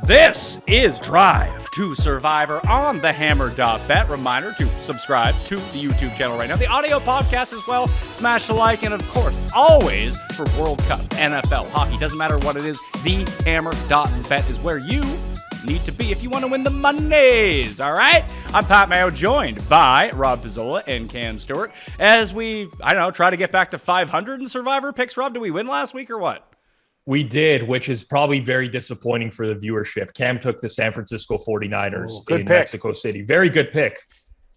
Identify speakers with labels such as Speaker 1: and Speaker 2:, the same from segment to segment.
Speaker 1: This is Drive to Survivor on the Hammer.bet. Reminder to subscribe to the YouTube channel right now. The audio podcast as well. Smash the like, and of course, always for World Cup, NFL, hockey, doesn't matter what it is, the Hammer.bet is where you need to be if you want to win the Mondays. All right? I'm Pat Mayo, joined by Rob Pizzola and Cam Stewart as we, try to get back to 500 in Survivor picks. Rob, did we win last week or what?
Speaker 2: We did, which is probably very disappointing for the viewership. Cam took the San Francisco 49ers in Mexico City. Very good pick.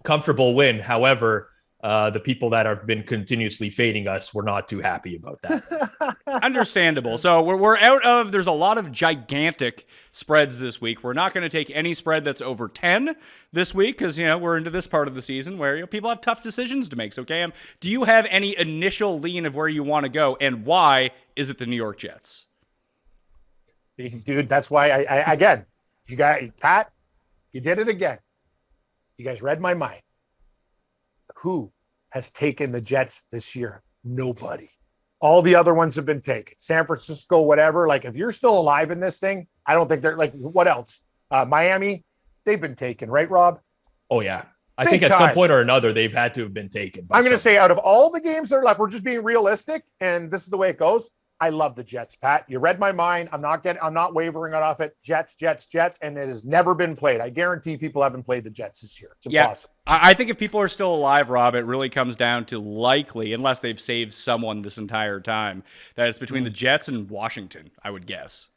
Speaker 2: Comfortable win. However, the people that have been continuously fading us were not too happy about that.
Speaker 1: Understandable. So we're out of, there's a lot of gigantic spreads this week. We're not going to take any spread that's over 10 this week because, we're into this part of the season where people have tough decisions to make. So, Cam, do you have any initial lean of where you want to go, and why is it the New York Jets?
Speaker 3: Dude, that's why I again, you got Pat, you did it again. You guys read my mind. Who has taken the Jets this year? Nobody. All the other ones have been taken. San Francisco, whatever. Like, if you're still alive in this thing, I don't think they're like, what else? Miami, they've been taken, right, Rob?
Speaker 2: Oh, yeah. I think at some point or another, they've had to have been taken.
Speaker 3: I'm going to say out of all the games that are left, we're just being realistic, and this is the way it goes. I love the Jets, Pat. You read my mind. I'm not wavering off it. Jets, and it has never been played. I guarantee people haven't played the Jets this year. It's impossible.
Speaker 1: Yeah, I think if people are still alive, Rob, it really comes down to likely, unless they've saved someone this entire time, that it's between the Jets and Washington, I would guess.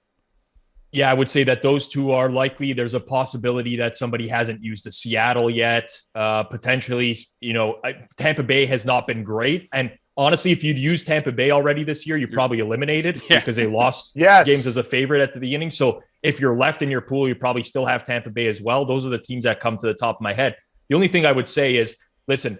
Speaker 2: Yeah, I would say that those two are likely. There's a possibility that somebody hasn't used a Seattle yet. Potentially, Tampa Bay has not been great. And honestly, if you'd used Tampa Bay already this year, you're probably eliminated because they lost games as a favorite at the beginning. So if you're left in your pool, you probably still have Tampa Bay as well. Those are the teams that come to the top of my head. The only thing I would say is, listen,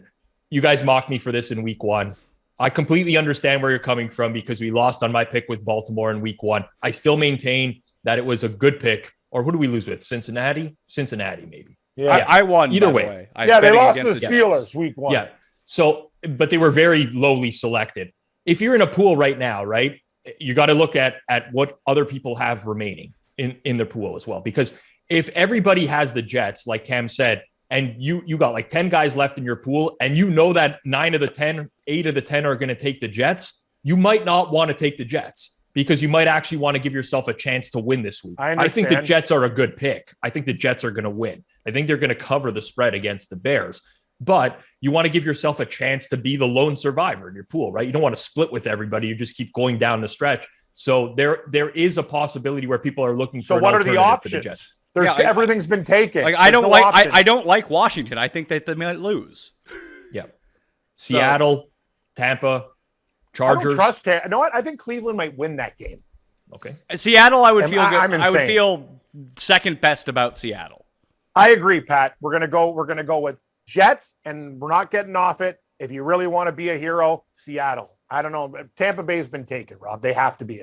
Speaker 2: you guys mocked me for this in week one. I completely understand where you're coming from because we lost on my pick with Baltimore in week one. I still maintain that it was a good pick. Or who do we lose with? Cincinnati, maybe.
Speaker 1: Yeah, I won.
Speaker 2: Either way.
Speaker 3: They lost to the Steelers week one.
Speaker 2: Yeah. So, but they were very lowly selected. If you're in a pool right now, right, you got to look at what other people have remaining in their pool as well. Because if everybody has the Jets, like Cam said, and you got like 10 guys left in your pool, and you know that 8 of the 10 are going to take the Jets, you might not want to take the Jets because you might actually want to give yourself a chance to win this week. I think the Jets are a good pick. I think the Jets are going to win. I think they're going to cover the spread against the Bears. But you want to give yourself a chance to be the lone survivor in your pool, right? You don't want to split with everybody. You just keep going down the stretch. So there is a possibility where people are looking for.
Speaker 3: So what are the options? Everything's been taken.
Speaker 1: Like, I don't like Washington. I think that they might lose.
Speaker 2: Yeah, Seattle, Tampa, Chargers.
Speaker 3: I don't trust Tampa. You know what? I think Cleveland might win that game.
Speaker 2: Okay,
Speaker 1: Seattle. I would feel good. I would feel second best about Seattle.
Speaker 3: I agree, Pat. We're gonna go with Jets, and we're not getting off it. If you really want to be a hero, Seattle. I don't know. Tampa Bay's been taken, Rob. They have to be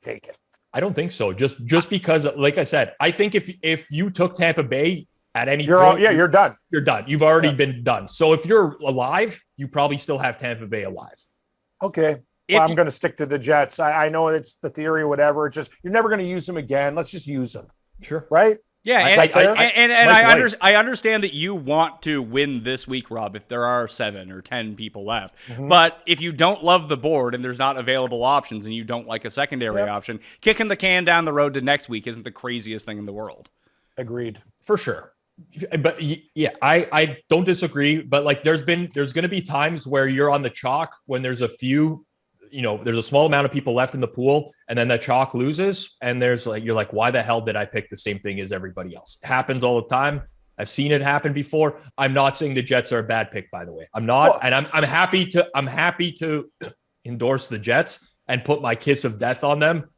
Speaker 3: taken.
Speaker 2: I don't think so. Just because, like I said, I think if you took Tampa Bay at any
Speaker 3: point, you're done.
Speaker 2: You're done. You've already been done. So if you're alive, you probably still have Tampa Bay alive.
Speaker 3: Okay. Well, I'm going to stick to the Jets. I know it's the theory or whatever. It's just you're never going to use them again. Let's just use them.
Speaker 2: Sure.
Speaker 3: Right?
Speaker 1: Yeah, I understand that you want to win this week, Rob, if there are 7 or 10 people left. Mm-hmm. But if you don't love the board and there's not available options and you don't like a secondary option, kicking the can down the road to next week isn't the craziest thing in the world.
Speaker 3: Agreed.
Speaker 2: For sure. But yeah, I don't disagree. But like there's going to be times where you're on the chalk when there's a few, there's a small amount of people left in the pool, and then the chalk loses, and you're like, why the hell did I pick the same thing as everybody else? It happens all the time. I've seen it happen before. I'm not saying the Jets are a bad pick, by the way. I'm not, and I'm happy to endorse the Jets and put my kiss of death on them.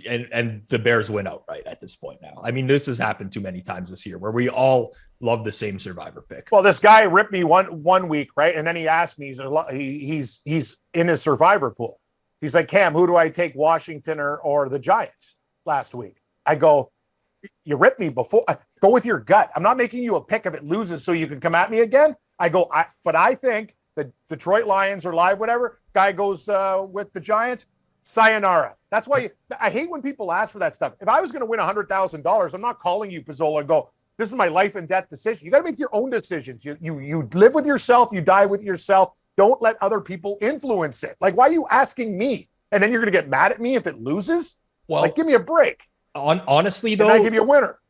Speaker 2: And the Bears win outright at this point now. I mean, this has happened too many times this year where we all love the same survivor pick.
Speaker 3: Well, this guy ripped me one week, right? And then he asked me, he's in his survivor pool. He's like, Cam, who do I take, Washington or the Giants last week? I go, you ripped me before. Go with your gut. I'm not making you a pick if it loses so you can come at me again. I go, but I think the Detroit Lions are live, whatever. Guy goes with the Giants. sayonara. That's why I hate when people ask for that stuff. If I was going to win $100,000, I'm not calling you, Pizzola, and go, this is my life and death decision. You got to make your own decisions. You live with yourself. You die with yourself. Don't let other people influence it. Like, why are you asking me? And then you're going to get mad at me if it loses?
Speaker 2: Well,
Speaker 3: like, give me a break.
Speaker 2: Honestly, though,
Speaker 3: and I give you a winner.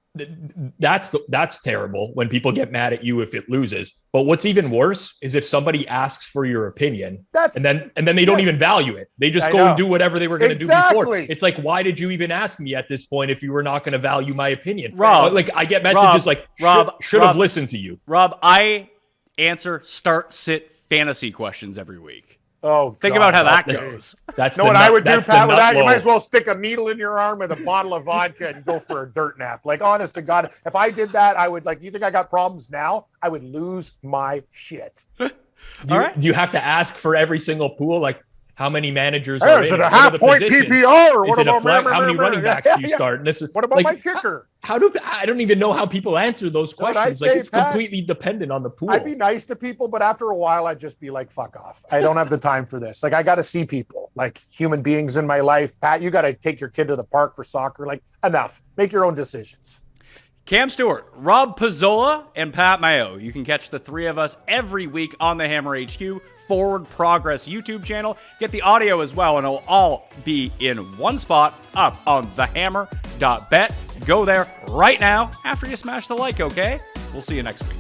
Speaker 2: That's terrible when people get mad at you if it loses. But what's even worse is if somebody asks for your opinion and then they don't even value it. They just go and do whatever they were going to do before. It's like, why did you even ask me at this point if you were not going to value my opinion?
Speaker 1: Rob,
Speaker 2: like I get messages
Speaker 1: Rob
Speaker 2: should have listened to you.
Speaker 1: Rob, I answer start sit fantasy questions every week.
Speaker 3: Oh,
Speaker 1: think about how that goes.
Speaker 2: That's
Speaker 3: what I would do, Pat, with that? You might as well stick a needle in your arm with a bottle of vodka and go for a dirt nap. Like, honest to God, if I did that, I would, like, you think I got problems now? I would lose my shit.
Speaker 2: Do you have to ask for every single pool? Like, how many managers are in?
Speaker 3: Is it a half-point PPR? Or what about
Speaker 2: how many running backs do you start? And this is,
Speaker 3: what about my kicker?
Speaker 2: I don't even know how people answer those questions. Like, it's completely dependent on the pool.
Speaker 3: I'd be nice to people, but after a while, I'd just be like, fuck off. I don't have the time for this. Like, I got to see people, like human beings in my life. Pat, you got to take your kid to the park for soccer. Like, enough. Make your own decisions.
Speaker 1: Cam Stewart, Rob Pizzola, and Pat Mayo. You can catch the three of us every week on the Hammer HQ Forward Progress YouTube channel. Get the audio as well, and it'll all be in one spot up on thehammer.bet. Go there right now after you smash the like, okay? We'll see you next week.